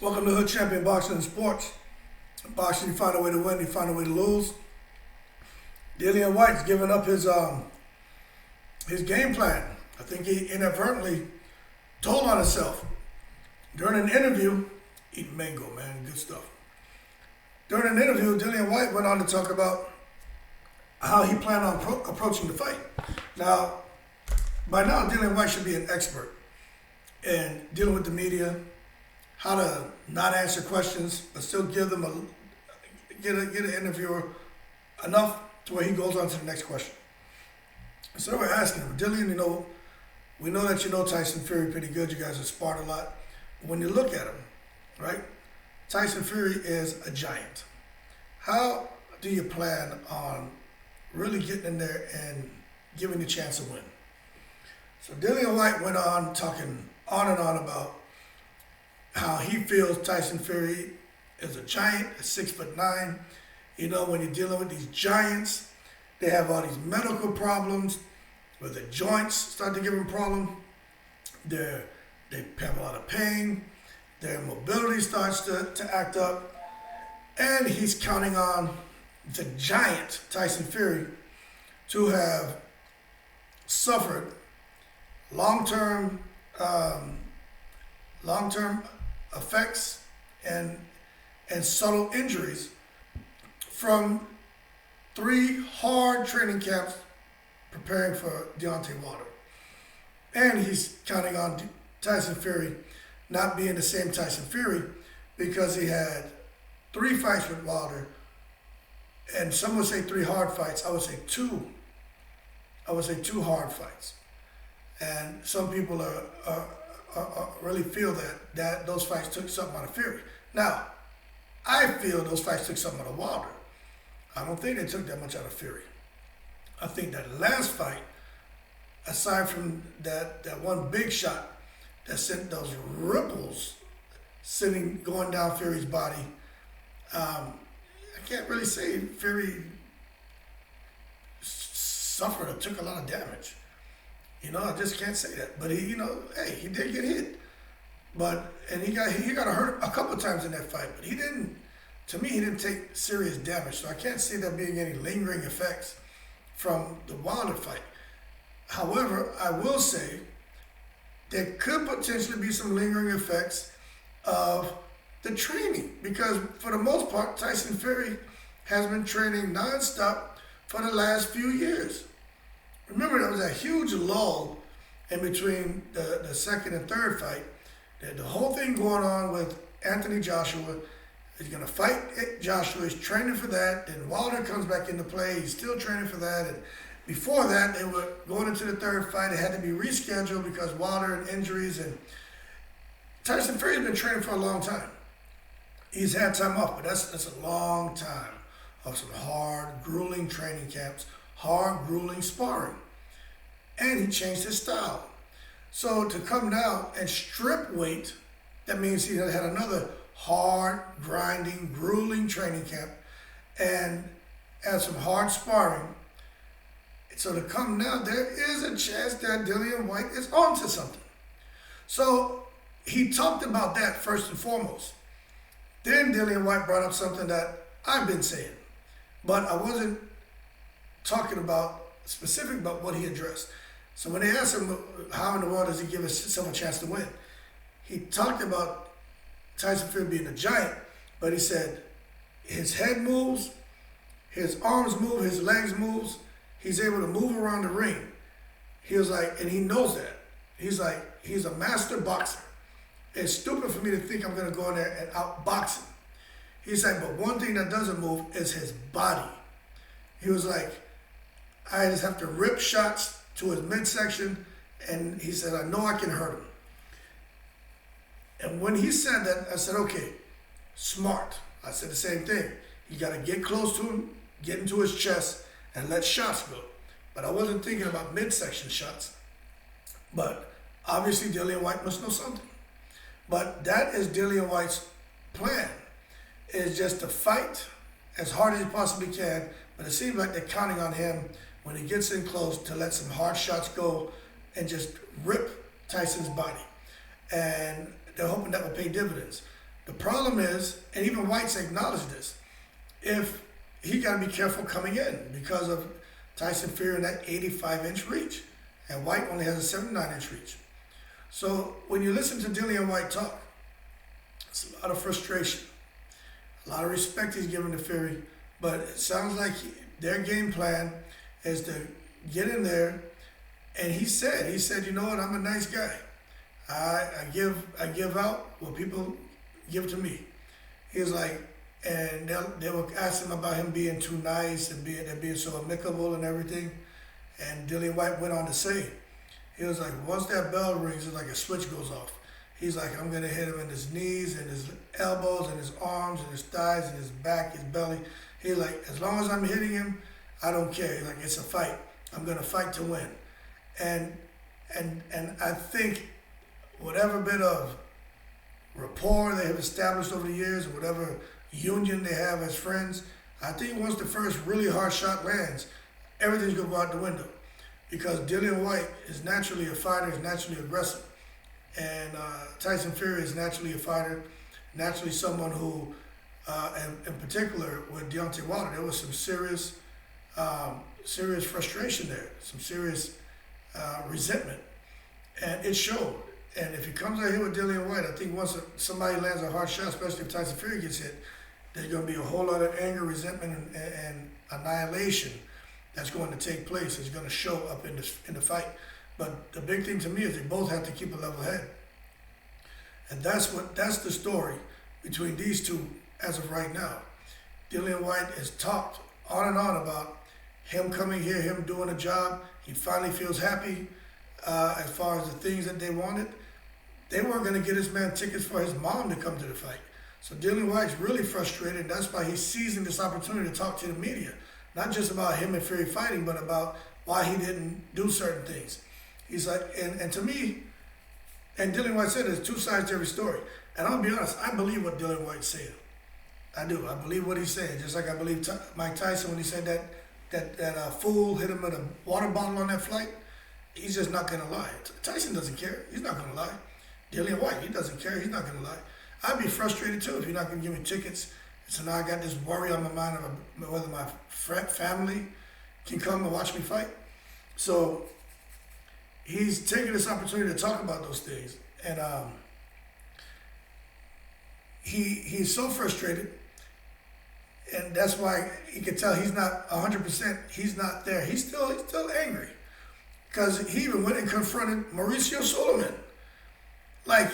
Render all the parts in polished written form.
Welcome to Hood Champion Boxing and Sports. In boxing, you find a way to win, you find a way to lose. Dillian Whyte's giving up his game plan. I think he inadvertently told on himself. During an interview, eating mango, man, good stuff. During an interview, Dillian Whyte went on to talk about how he planned on approaching the fight. Now, by now, Dillian Whyte should be an expert in dealing with the media, how to not answer questions, but still give them get an interviewer enough to where he goes on to the next question. So we're asking him, Dillian, we know that you know Tyson Fury pretty good. You guys have sparred a lot. When you look at him, right, Tyson Fury is a giant. How do you plan on really getting in there and giving the chance to win? So Dillian Whyte went on talking on and on about how he feels Tyson Fury is a giant, at 6'9". When you're dealing with these giants, they have all these medical problems where the joints start to give them problems. They have a lot of pain. Their mobility starts to act up. And he's counting on the giant Tyson Fury to have suffered long-term effects and subtle injuries from 3 hard training camps preparing for Deontay Wilder. And he's counting on Tyson Fury not being the same Tyson Fury because he had 3 fights with Wilder, and some would say 3 hard fights. I would say 2. I would say 2 hard fights. And some people really feel that those fights took something out of Fury. Now, I feel those fights took something out of Wilder. I don't think they took that much out of Fury. I think that last fight, aside from that one big shot that sent those ripples going down Fury's body, I can't really say Fury suffered or took a lot of damage. I just can't say that. But he did get hit. And he got hurt a couple of times in that fight, but he didn't take serious damage. So I can't see there being any lingering effects from the Wilder fight. However, I will say there could potentially be some lingering effects of the training, because for the most part, Tyson Fury has been training nonstop for the last few years. Remember, there was a huge lull in between the second and third fight. The whole thing going on with Anthony Joshua. He's going to fight Joshua. He's training for that. Then Wilder comes back into play. He's still training for that. And before that, they were going into the third fight. It had to be rescheduled because Wilder and injuries. And Tyson Fury's been training for a long time. He's had time off, but that's a long time of some hard, grueling training camps, hard, grueling sparring. And he changed his style. So to come down and strip weight, that means he had another hard, grinding, grueling training camp and had some hard sparring. So to come down, there is a chance that Dillian Whyte is onto something. So he talked about that first and foremost. Then Dillian Whyte brought up something that I've been saying, but I wasn't talking about specific about what he addressed. So when they asked him how in the world does he give himself a chance to win, he talked about Tyson Fury being a giant, but he said his head moves, his arms move, his legs moves. He's able to move around the ring. He was like, and he knows that. He's like, he's a master boxer. It's stupid for me to think I'm going to go in there and outbox him. He's like, but one thing that doesn't move is his body. He was like, I just have to rip shots to his midsection, and he said, I know I can hurt him. And when he said that, I said, okay, smart. I said the same thing. You got to get close to him, get into his chest, and let shots go. But I wasn't thinking about midsection shots. But obviously, Dillian Whyte must know something. But that is Dillian Whyte's plan, is just to fight as hard as he possibly can. But it seems like they're counting on him when he gets in close to let some hard shots go and just rip Tyson's body. And they're hoping that will pay dividends. The problem is, and even White's acknowledged this, if he got to be careful coming in because of Tyson Fury in that 85-inch reach, and Whyte only has a 79-inch reach. So when you listen to Dillian Whyte talk, it's a lot of frustration, a lot of respect he's giving to Fury, but it sounds like their game plan is to get in there. And he said, you know what, I'm a nice guy. I give out what people give to me. He's like, and they were asking him about him being too nice and being so amicable and everything. And Dillian Whyte went on to say, he was like, once that bell rings, it's like a switch goes off. He's like, I'm gonna hit him in his knees and his elbows and his arms and his thighs and his back, his belly. He's like, as long as I'm hitting him, I don't care. He's like, it's a fight. I'm gonna fight to win. And I think whatever bit of rapport they have established over the years, or whatever union they have as friends, I think once the first really hard shot lands, everything's gonna go out the window. Because Dillian Whyte is naturally a fighter, is naturally aggressive. And Tyson Fury is naturally a fighter, naturally someone who, in particular with Deontay Wilder, there was some serious frustration there, some serious resentment, and it showed. And if he comes out here with Dillian Whyte, I think once somebody lands a hard shot, especially if Tyson Fury gets hit, there's going to be a whole lot of anger, resentment, and annihilation that's going to take place. It's going to show up in the fight. But the big thing to me is they both have to keep a level head, and that's the story between these two as of right now. Dillian Whyte has talked on and on about him coming here, him doing a job. He finally feels happy as far as the things that they wanted. They weren't going to get this man tickets for his mom to come to the fight. So Dillian Whyte's really frustrated, and that's why he's seizing this opportunity to talk to the media. Not just about him and Fury fighting, but about why he didn't do certain things. He's like, and to me, and Dillian Whyte said there's two sides to every story. And I'll be honest, I believe what Dillian Whyte's saying. I do. I believe what he's saying. Just like I believe Mike Tyson when he said that fool hit him with a water bottle on that flight. He's just not going to lie. Tyson doesn't care. He's not going to lie. Dillian Whyte, he doesn't care. He's not going to lie. I'd be frustrated too if you're not going to give me tickets. So now I got this worry on my mind of whether my family can come and watch me fight. So he's taking this opportunity to talk about those things. And he's so frustrated. And that's why you can tell he's not 100%, he's not there. He's still angry. Because he even went and confronted Mauricio Suleiman. Like,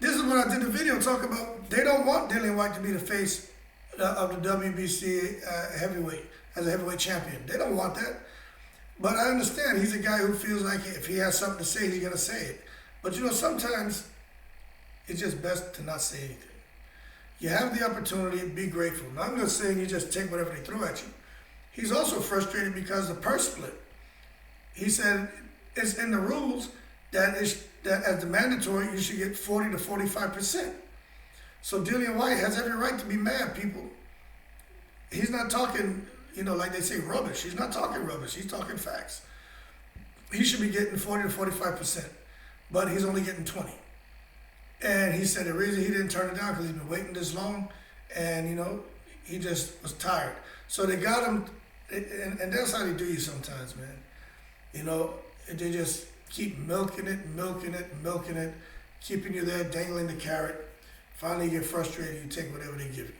this is when I did the video talking about they don't want Dillian Whyte to be the face of the WBC heavyweight, as a heavyweight champion. They don't want that. But I understand he's a guy who feels like if he has something to say, he's going to say it. But you know, sometimes it's just best to not say anything. You have the opportunity, be grateful. Now, I'm not saying you just take whatever they throw at you. He's also frustrated because the purse split. He said it's in the rules that as the mandatory, you should get 40 to 45%. So Dillian Whyte has every right to be mad, people. He's not talking, like they say, rubbish. He's not talking rubbish. He's talking facts. He should be getting 40 to 45%, but he's only getting 20. And he said the reason he didn't turn it down because he's been waiting this long, and he just was tired. So they got him, and that's how they do you sometimes, man. They just keep milking it, keeping you there, dangling the carrot. Finally, you get frustrated, you take whatever they give you.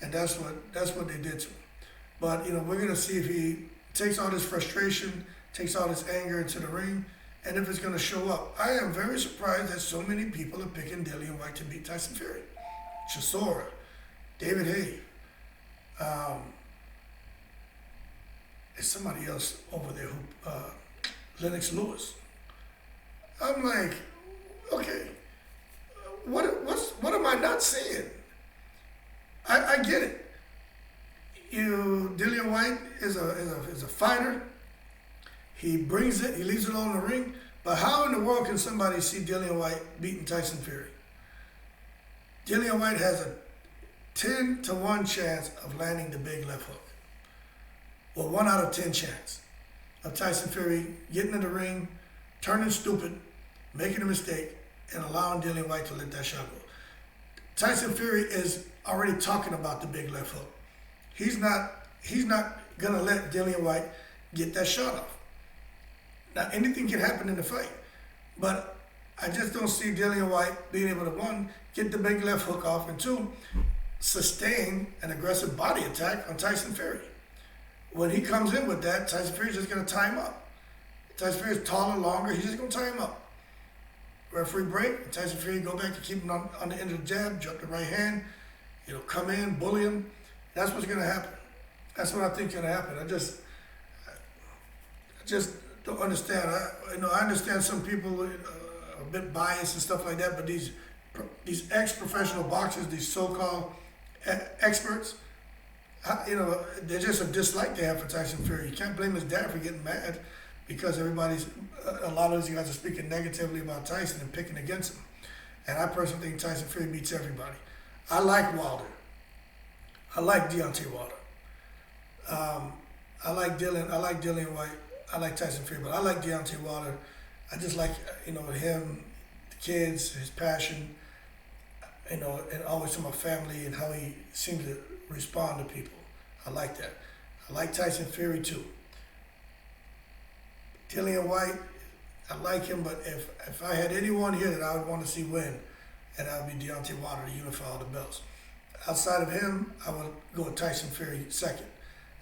And that's what they did to him. But, we're going to see if he takes all this frustration, takes all this anger into the ring, and if it's going to show up. I am very surprised that so many people are picking Dillian Whyte to beat Tyson Fury. Chisora, David Hay, there's somebody else over there who, Lennox Lewis. I'm like, okay, what am I not seeing? I get it. Dillian Whyte is a fighter. He brings it. He leaves it all in the ring. But how in the world can somebody see Dillian Whyte beating Tyson Fury? Dillian Whyte has a 10 to 1 chance of landing the big left hook. Well, 1 out of 10 chance of Tyson Fury getting in the ring, turning stupid, making a mistake, and allowing Dillian Whyte to let that shot go. Tyson Fury is already talking about the big left hook. He's not gonna let Dillian Whyte get that shot off. Now anything can happen in the fight, but I just don't see Dillian Whyte being able to, one, get the big left hook off, and two, sustain an aggressive body attack on Tyson Fury. When he comes in with that, Tyson Fury's just gonna tie him up. Tyson Fury's taller, longer, he's just gonna tie him up. Referee break, Tyson Fury go back to keep him on the end of the jab, jump the right hand, come in, bully him. That's what's gonna happen. That's what I think is gonna happen. I just don't understand. I understand some people are a bit biased and stuff like that, but these ex-professional boxers, these so-called experts, they're just a dislike they have for Tyson Fury. You can't blame his dad for getting mad because a lot of these guys are speaking negatively about Tyson and picking against him. And I personally think Tyson Fury beats everybody. I like Wilder. I like Deontay Wilder. I like Dillian Whyte. I like Tyson Fury, but I like Deontay Wilder. I just like, him, the kids, his passion, and always to my family and how he seems to respond to people. I like that. I like Tyson Fury too. Dillian Whyte, I like him, but if I had anyone here that I would want to see win, and that would be Deontay Wilder to unify all the belts. Outside of him, I would go with Tyson Fury second.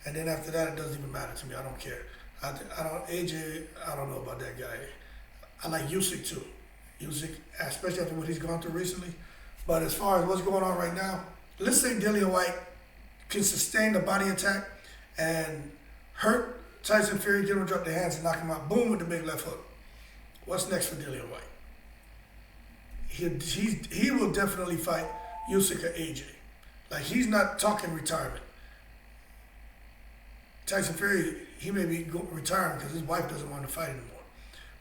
And then after that, it doesn't even matter to me. I don't care. AJ, I don't know about that guy. I like Usyk too. Usyk, especially after what he's gone through recently. But as far as what's going on right now, let's say Dillian Whyte can sustain the body attack and hurt Tyson Fury, get him to drop the hands and knock him out. Boom, with the big left hook. What's next for Dillian Whyte? He will definitely fight Usyk or AJ. Like, he's not talking retirement. Tyson Fury, he may be retiring because his wife doesn't want to fight anymore.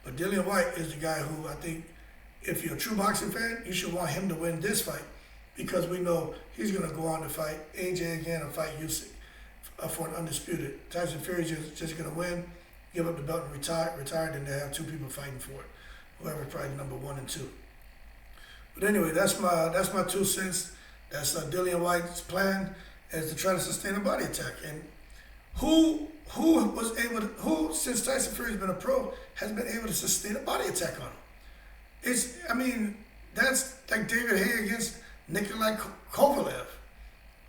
But Dillian Whyte is the guy who I think, if you're a true boxing fan, you should want him to win this fight because we know he's going to go on to fight AJ again or fight Usyk for an undisputed. Tyson Fury's just going to win, give up the belt and retire, then they have two people fighting for it. Whoever's probably number 1 and 2. But anyway, that's my 2 cents. That's Dillian Whyte's plan, is to try to sustain a body attack. And who since Tyson Fury's been a pro, has been able to sustain a body attack on him? That's like David Haye against Nikolai Kovalev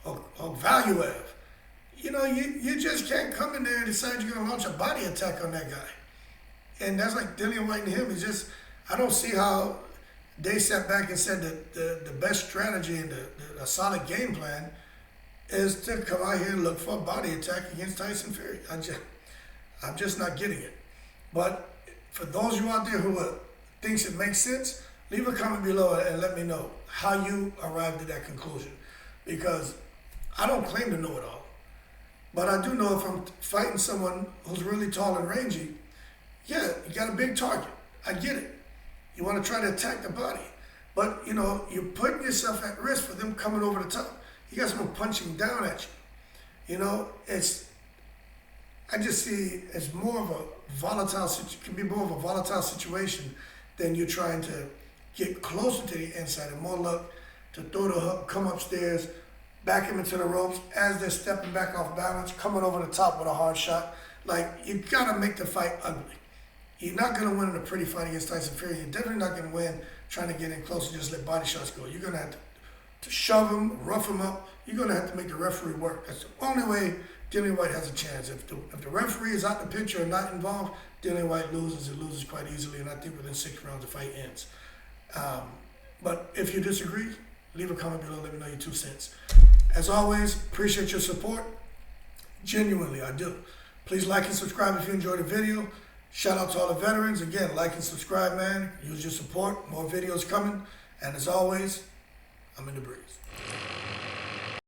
or Valuev. You just can't come in there and decide you're going to launch a body attack on that guy. And that's like Dillian Whyte and him. I don't see how they sat back and said that the best strategy and a solid game plan is to come out here and look for a body attack against Tyson Fury. I'm just not getting it. But for those of you out there who thinks it makes sense, leave a comment below and let me know how you arrived at that conclusion. Because I don't claim to know it all. But I do know if I'm fighting someone who's really tall and rangy, yeah, you got a big target. I get it. You want to try to attack the body. But, you're putting yourself at risk for them coming over the top. You got someone punching down at you. I just see it's more of a volatile, can be more of a volatile situation than you're trying to get closer to the inside and more luck to throw the hook, come upstairs, back him into the ropes as they're stepping back off balance, coming over the top with a hard shot. Like, you gotta make the fight ugly. You're not gonna win in a pretty fight against Tyson Fury. You're definitely not gonna win trying to get in close and just let body shots go. You're gonna have to shove him, rough him up. You're gonna have to make the referee work. That's the only way Dillian Whyte has a chance. If the referee is out the picture and not involved, Dillian Whyte loses. It loses quite easily, and I think within 6 rounds the fight ends. But if you disagree, leave a comment below. Let me know your 2 cents. As always, appreciate your support. Genuinely, I do. Please like and subscribe if you enjoyed the video. Shout out to all the veterans. Again, like and subscribe, man. Use your support. More videos coming. And as always, I'm in the breeze.